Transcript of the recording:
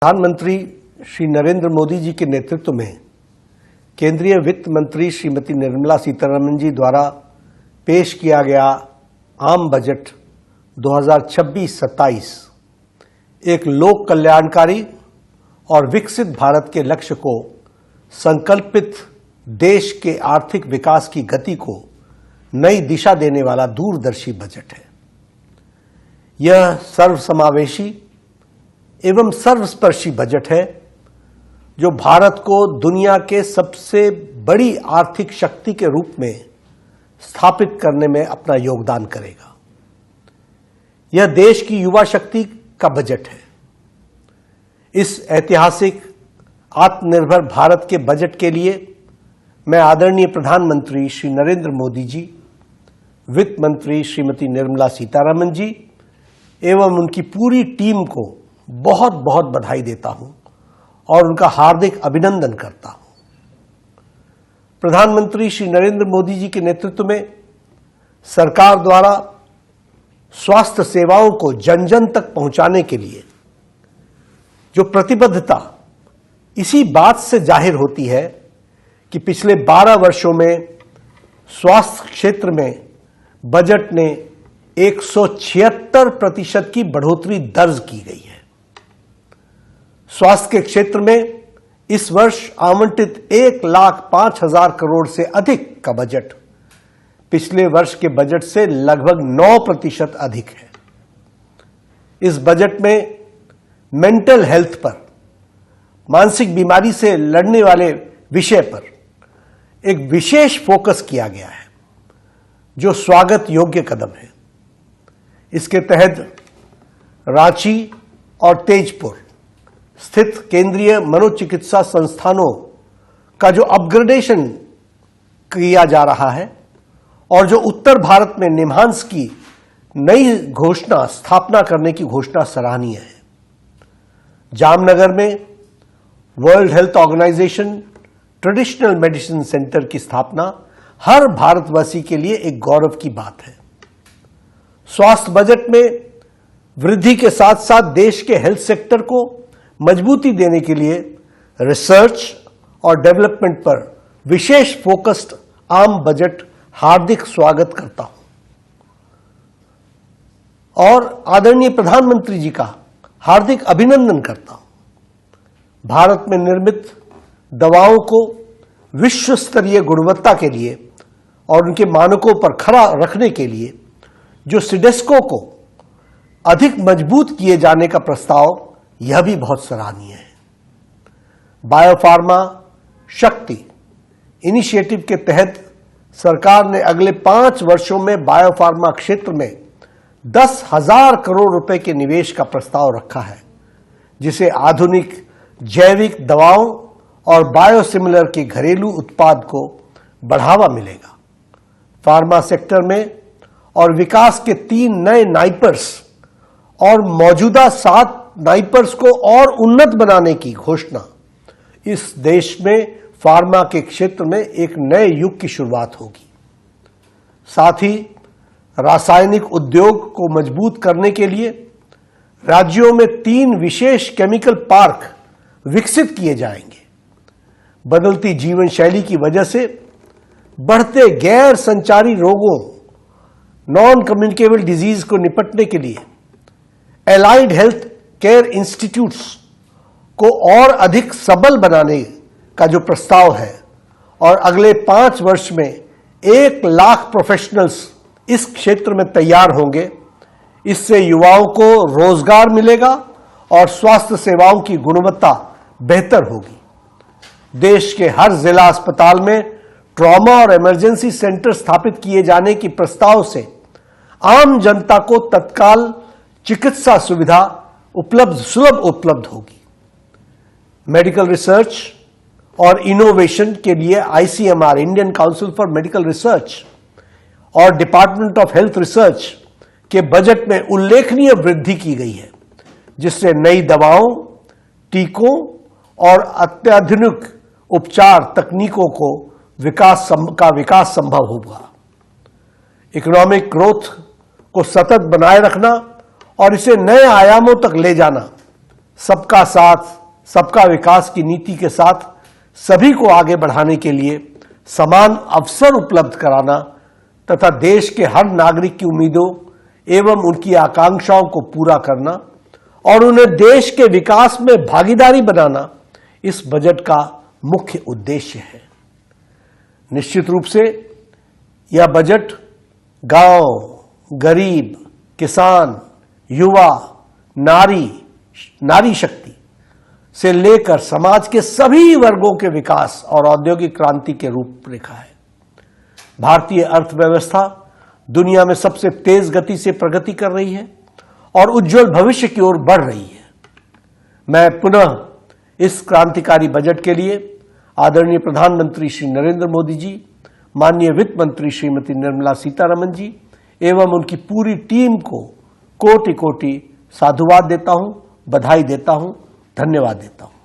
प्रधानमंत्री श्री नरेंद्र मोदी जी के नेतृत्व में केंद्रीय वित्त मंत्री श्रीमती निर्मला सीतारमण जी द्वारा पेश किया गया आम बजट 2026-27 एक लोक कल्याणकारी और विकसित भारत के लक्ष्य को संकल्पित देश के आर्थिक विकास की गति को नई दिशा देने वाला दूरदर्शी बजट है। यह सर्वसमावेशी एवं सर्वस्पर्शी बजट है जो भारत को दुनिया के सबसे बड़ी आर्थिक शक्ति के रूप में स्थापित करने में अपना योगदान करेगा। यह देश की युवा शक्ति का बजट है। इस ऐतिहासिक आत्मनिर्भर भारत के बजट के लिए मैं आदरणीय प्रधानमंत्री श्री नरेंद्र मोदी जी, वित्त मंत्री श्रीमती निर्मला सीतारमण जी एवं उनकी पूरी टीम को बहुत बहुत बधाई देता हूं और उनका हार्दिक अभिनंदन करता हूं। प्रधानमंत्री श्री नरेंद्र मोदी जी के नेतृत्व में सरकार द्वारा स्वास्थ्य सेवाओं को जन जन तक पहुंचाने के लिए जो प्रतिबद्धता इसी बात से जाहिर होती है कि पिछले 12 वर्षों में स्वास्थ्य क्षेत्र में बजट ने 176% की बढ़ोतरी दर्ज की गई है। स्वास्थ्य के क्षेत्र में इस वर्ष आवंटित 1,05,000 करोड़ से अधिक का बजट पिछले वर्ष के बजट से लगभग 9% अधिक है। इस बजट में मेंटल हेल्थ पर, मानसिक बीमारी से लड़ने वाले विषय पर एक विशेष फोकस किया गया है जो स्वागत योग्य कदम है। इसके तहत रांची और तेजपुर स्थित केंद्रीय मनोचिकित्सा संस्थानों का जो अपग्रेडेशन किया जा रहा है और जो उत्तर भारत में निम्हांस की नई स्थापना करने की घोषणा सराहनीय है। जामनगर में World Health Organization traditional medicine centre की स्थापना हर भारतवासी के लिए एक गौरव की बात है। स्वास्थ्य बजट में वृद्धि के साथ साथ देश के हेल्थ सेक्टर को मजबूती देने के लिए रिसर्च और डेवलपमेंट पर विशेष फोकस्ड आम बजट हार्दिक स्वागत करता हूं और आदरणीय प्रधानमंत्री जी का हार्दिक अभिनंदन करता हूं। भारत में निर्मित दवाओं को विश्व स्तरीय गुणवत्ता के लिए और उनके मानकों पर खरा रखने के लिए जो सिडेस्को को अधिक मजबूत किए जाने का प्रस्ताव, यह भी बहुत सराहनीय है। बायोफार्मा शक्ति इनिशिएटिव के तहत सरकार ने अगले 5 वर्षों में बायोफार्मा क्षेत्र में 10,000 करोड़ रुपए के निवेश का प्रस्ताव रखा है, जिसे आधुनिक जैविक दवाओं और बायोसिमिलर के घरेलू उत्पाद को बढ़ावा मिलेगा। फार्मा सेक्टर में और विकास के 3 नए नाइपर्स और मौजूदा 7 नाइपर्स को और उन्नत बनाने की घोषणा इस देश में फार्मा के क्षेत्र में एक नए युग की शुरुआत होगी। साथ ही रासायनिक उद्योग को मजबूत करने के लिए राज्यों में 3 विशेष केमिकल पार्क विकसित किए जाएंगे। बदलती जीवन शैली की वजह से बढ़ते गैर संचारी रोगों, नॉन कम्युनिकेबल डिजीज को निपटने के लिए एलाइड हेल्थ केयर इंस्टीट्यूट्स को और अधिक सबल बनाने का जो प्रस्ताव है और अगले 5 वर्ष में 1 लाख प्रोफेशनल्स इस क्षेत्र में तैयार होंगे। इससे युवाओं को रोजगार मिलेगा और स्वास्थ्य सेवाओं की गुणवत्ता बेहतर होगी। देश के हर जिला अस्पताल में ट्रॉमा और इमरजेंसी सेंटर स्थापित किए जाने की प्रस्ताव से आम जनता को तत्काल चिकित्सा सुविधा सुलभ उपलब्ध होगी। मेडिकल रिसर्च और इनोवेशन के लिए ICMR, Indian council for medical research और डिपार्टमेंट ऑफ हेल्थ रिसर्च के बजट में उल्लेखनीय वृद्धि की गई है, जिससे नई दवाओं, टीकों और अत्याधुनिक उपचार तकनीकों को विकास संभव होगा। इकोनॉमिक ग्रोथ को सतत बनाए रखना और इसे नए आयामों तक ले जाना सबका साथ, सबका विकास की नीति के साथ सभी को आगे बढ़ाने के लिए समान अवसर उपलब्ध कराना तथा देश के हर नागरिक की उम्मीदों एवं उनकी आकांक्षाओं को पूरा करना और उन्हें देश के विकास में भागीदारी बनाना इस बजट का मुख्य उद्देश्य है। निश्चित रूप से यह बजट गांव, गरीब, किसान, युवा, नारी शक्ति से लेकर समाज के सभी वर्गों के विकास और औद्योगिक क्रांति के रूपरेखा है। भारतीय अर्थव्यवस्था दुनिया में सबसे तेज गति से प्रगति कर रही है और उज्जवल भविष्य की ओर बढ़ रही है। मैं पुनः इस क्रांतिकारी बजट के लिए आदरणीय प्रधानमंत्री श्री नरेंद्र मोदी जी, माननीय वित्त मंत्री श्रीमती निर्मला सीतारमण जी एवं उनकी पूरी टीम को कोटि कोटि साधुवाद देता हूं, बधाई देता हूं, धन्यवाद देता हूं।